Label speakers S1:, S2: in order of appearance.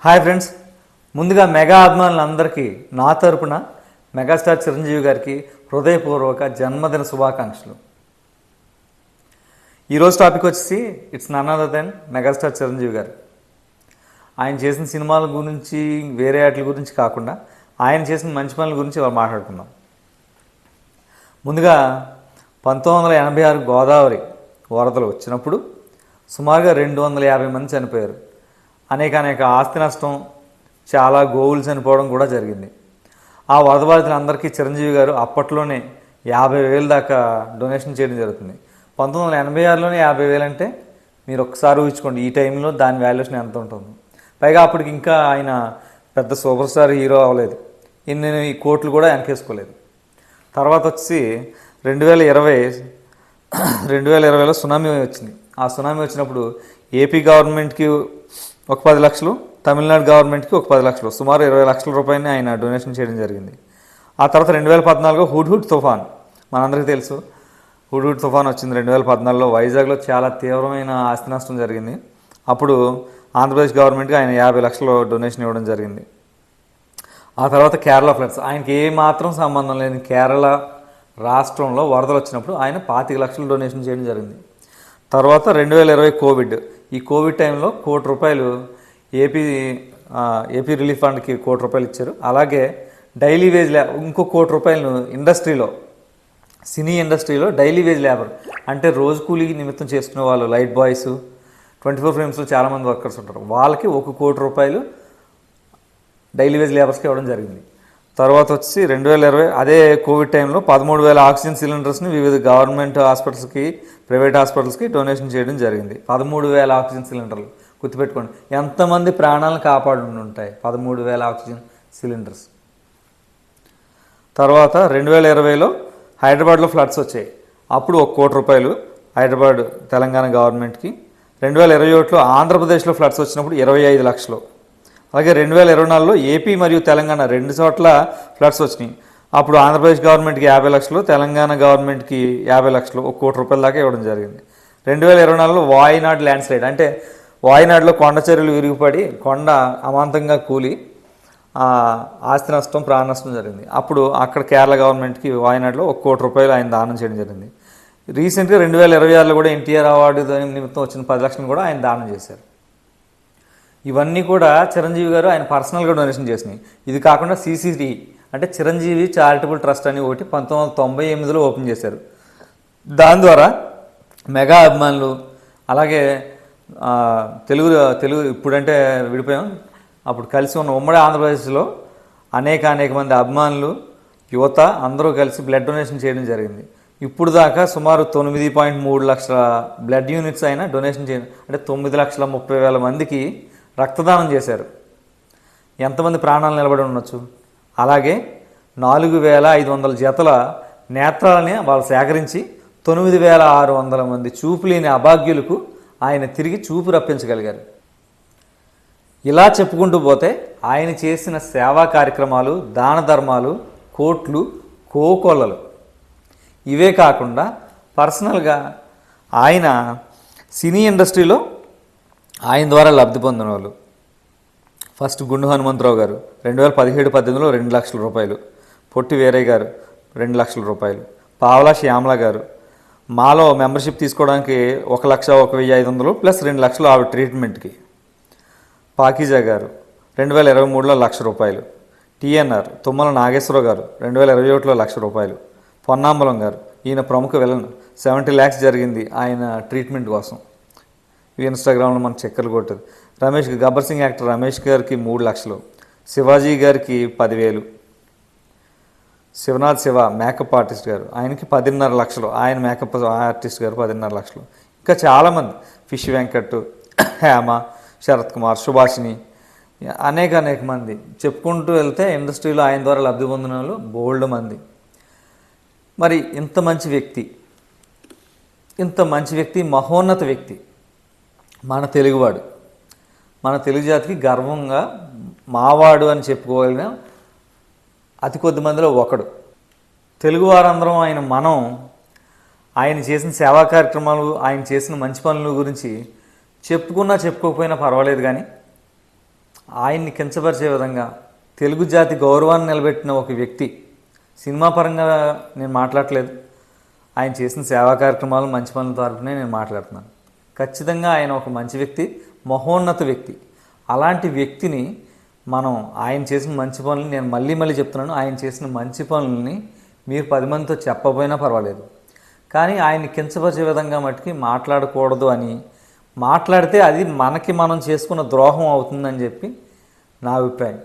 S1: Hi friends, ముందుగా mega అభిమానులందరికీ నా తరపున మెగాస్టార్ చిరంజీవి గారికి హృదయపూర్వక జన్మదిన శుభాకాంక్షలు. ఈరోజు టాపిక్ వచ్చేసి it's none other than megastar Chiranjeevi garu. ఆయన చేసిన సినిమాల గురించి వేరే వాటి గురించి కాకుండా ఆయన చేసిన మంచి పనుల గురించి వాళ్ళు మాట్లాడుకుందాం. ముందుగా 1986 గోదావరి వరదలు వచ్చినప్పుడు సుమారుగా 250 మంది చనిపోయారు. అనేక ఆస్తి నష్టం, చాలా గోవులు చనిపోవడం కూడా జరిగింది. ఆ వరద బాధితులందరికీ చిరంజీవి గారు అప్పట్లోనే 50,000 దాకా డొనేషన్ చేయడం జరుగుతుంది. 1986లోనే 50,000 అంటే మీరు ఒక్కసారి ఊహించుకోండి, ఈ టైంలో దాని వాల్యుయేషన్ ఎంత ఉంటుంది. పైగా అప్పటికి ఇంకా ఆయన పెద్ద సూపర్ స్టార్ హీరో అవ్వలేదు, ఇన్ని కోట్లు కూడా వెనకేసుకోలేదు. తర్వాత వచ్చి 2020లో సునామీ వచ్చింది. ఆ సునామీ వచ్చినప్పుడు ఏపీ గవర్నమెంట్కి ఒక 10 లక్షలు, తమిళనాడు గవర్నమెంట్కి ఒక 10 లక్షలు, సుమారు 20 లక్షల రూపాయలని ఆయన డొనేషన్ చేయడం జరిగింది. ఆ తర్వాత 2014 హుడ్ తుఫాన్, మనందరికీ తెలుసు. హుడ్ తుఫాన్ వచ్చింది 2014లో. వైజాగ్లో చాలా తీవ్రమైన ఆస్తి నష్టం జరిగింది. అప్పుడు ఆంధ్రప్రదేశ్ గవర్నమెంట్కి ఆయన 50 లక్షలు డొనేషన్ ఇవ్వడం జరిగింది. ఆ తర్వాత కేరళ ఫ్లడ్స్, ఆయనకి ఏమాత్రం సంబంధం లేని కేరళ రాష్ట్రంలో వరదలు వచ్చినప్పుడు ఆయన 25 లక్షలు డొనేషన్ చేయడం జరిగింది. తర్వాత 2020 కోవిడ్, ఈ కోవిడ్ టైంలో ₹1 ఏపీ రిలీఫ్ ఫండ్కి ₹1 ఇచ్చారు. అలాగే డైలీ వేజ్ ఇంకో ₹1 ఇండస్ట్రీలో, సినీ ఇండస్ట్రీలో డైలీ వేజ్ లేబర్ అంటే రోజు కూలీ నిమిత్తం చేసుకునే వాళ్ళు, లైట్ బాయ్స్, 24 ఫ్రేమ్స్లో చాలామంది వర్కర్స్ ఉంటారు, వాళ్ళకి ₹1 డైలీ వేజ్ లేబర్స్కి ఇవ్వడం జరిగింది. తర్వాత వచ్చి 2020 అదే కోవిడ్ టైంలో 13,000 ఆక్సిజన్ సిలిండర్స్ని వివిధ గవర్నమెంట్ హాస్పిటల్స్కి, ప్రైవేట్ హాస్పిటల్స్కి డొనేషన్ చేయడం జరిగింది. 13,000 ఆక్సిజన్ సిలిండర్లు, గుర్తుపెట్టుకోండి ఎంతమంది ప్రాణాలను కాపాడు ఉంటాయి 13,000 ఆక్సిజన్ సిలిండర్స్. తర్వాత 2020లో హైదరాబాద్లో ఫ్లడ్స్ వచ్చాయి. అప్పుడు ₹1 హైదరాబాద్ తెలంగాణ గవర్నమెంట్కి. 2021లో ఆంధ్రప్రదేశ్లో ఫ్లడ్స్ వచ్చినప్పుడు 25 లక్షలు. అలాగే 2024లో ఏపీ మరియు తెలంగాణ 2 చోట్ల ఫ్లడ్స్ వచ్చినాయి. అప్పుడు ఆంధ్రప్రదేశ్ గవర్నమెంట్కి 50 లక్షలు, తెలంగాణ గవర్నమెంట్కి 50 లక్షలు, ₹1 దాకా ఇవ్వడం జరిగింది. 2024లో వాయినాడ్ ల్యాండ్ స్లైడ్, అంటే వాయినాడ్లో కొండ చర్యలు విరిగిపడి కొండ అమాంతంగా కూలి ఆస్తి నష్టం, ప్రాణ నష్టం జరిగింది. అప్పుడు అక్కడ కేరళ గవర్నమెంట్కి వాయినాడ్లో ₹1 ఆయన దానం చేయడం జరిగింది. రీసెంట్గా 2026లో కూడా ఎన్టీఆర్ అవార్డు నిమిత్తం వచ్చిన 10 లక్షలు కూడా ఆయన దానం చేశారు. ఇవన్నీ కూడా చిరంజీవి గారు ఆయన పర్సనల్గా డొనేషన్ చేసినాయి. ఇది కాకుండా CCT అంటే చిరంజీవి చారిటబుల్ ట్రస్ట్ అని ఒకటి 1998లో ఓపెన్ చేశారు. దాని ద్వారా మెగా అభిమానులు, అలాగే తెలుగు ఇప్పుడంటే విడిపోయాం, అప్పుడు కలిసి ఉన్న ఉమ్మడి ఆంధ్రప్రదేశ్లో అనేక మంది అభిమానులు, యువత అందరూ కలిసి బ్లడ్ డొనేషన్ చేయడం జరిగింది. ఇప్పుడు దాకా సుమారు 9.3 లక్షల బ్లడ్ యూనిట్స్ అయినా డొనేషన్ చేయడం, అంటే 9,30,000 మందికి రక్తదానం చేశారు. ఎంతమంది ప్రాణాలు నిలబడి ఉండొచ్చు. అలాగే 4,500 జతల నేత్రాలని వాళ్ళు సేకరించి 9,600 మంది చూపు లేని అభాగ్యులకు ఆయన తిరిగి చూపు రప్పించగలిగారు. ఇలా చెప్పుకుంటూ పోతే ఆయన చేసిన సేవా కార్యక్రమాలు, దాన ధర్మాలు, కోట్లు, కోకొల్లలు. ఇవే కాకుండా పర్సనల్గా ఆయన సినీ ఇండస్ట్రీలో ఆయన ద్వారా లబ్ధి పొందిన వాళ్ళు, ఫస్ట్ గుండు హనుమంతరావు గారు 2017-18లో ₹2 లక్షలు, పొట్టి వీరయ్య గారు ₹2 లక్షలు, పావలా శ్యామల గారు మాలో మెంబర్షిప్ తీసుకోవడానికి 1,01,500 ప్లస్ ₹2 లక్షలు ఆవిడ ట్రీట్మెంట్కి, పాకీజా గారు 2023లో ₹1,00,000, TNR తుమ్మల నాగేశ్వరరావు గారు 2021లో ₹1,00,000, పొన్నాంబలం గారు, ఈయన ప్రముఖ విలన్, 70 lakhs జరిగింది ఆయన ట్రీట్మెంట్ కోసం. ఇవి ఇన్స్టాగ్రామ్లో మనకు చక్కర్లు కొట్టదు. గబ్బర్ సింగ్ యాక్టర్ రమేష్ గారికి ₹3 లక్షలు, శివాజీ గారికి 10,000, శివనాథ్ శివ మేకప్ ఆర్టిస్ట్ గారు ఆయనకి 10.5 లక్షలు, ఆయన మేకప్ ఆర్టిస్ట్ గారు 10.5 లక్షలు. ఇంకా చాలామంది, ఫిష్ వెంకట్, హేమ, శరత్ కుమార్, సుభాషిణి, అనేక మంది చెప్పుకుంటూ వెళ్తే ఇండస్ట్రీలో ఆయన ద్వారా లబ్ధి పొందిన వాళ్ళు బోల్డ్ మంది. మరి ఇంత మంచి వ్యక్తి, మహోన్నత వ్యక్తి, మన తెలుగువాడు, మన తెలుగు జాతికి గర్వంగా మావాడు అని చెప్పుకోగలిగిన అతి కొద్ది మందిలో ఒకడు. తెలుగువారందరం ఆయన చేసిన సేవా కార్యక్రమాలు, ఆయన చేసిన మంచి పనుల గురించి చెప్పుకున్నా చెప్పుకోకపోయినా పర్వాలేదు, కానీ ఆయన్ని కించపరిచే విధంగా తెలుగు జాతి గౌరవాన్ని నిలబెట్టిన ఒక వ్యక్తి, సినిమా పరంగా నేను మాట్లాడట్లేదు, ఆయన చేసిన సేవా కార్యక్రమాలు మంచి పనుల తరపునే నేను మాట్లాడుతున్నాను. ఖచ్చితంగా ఆయన ఒక మంచి వ్యక్తి, మహోన్నత వ్యక్తి. అలాంటి వ్యక్తిని మనం ఆయన చేసిన మంచి పనులు, నేను మళ్ళీ చెప్తున్నాను, ఆయన చేసిన మంచి పనులని మీరు 10 మందితో చెప్పకపోయినా పర్వాలేదు, కానీ ఆయన్ని కించపరిచే విధంగా మట్టుకి మాట్లాడకూడదు అని, మాట్లాడితే అది మనం చేసుకున్న ద్రోహం అవుతుందని చెప్పి నా అభిప్రాయం.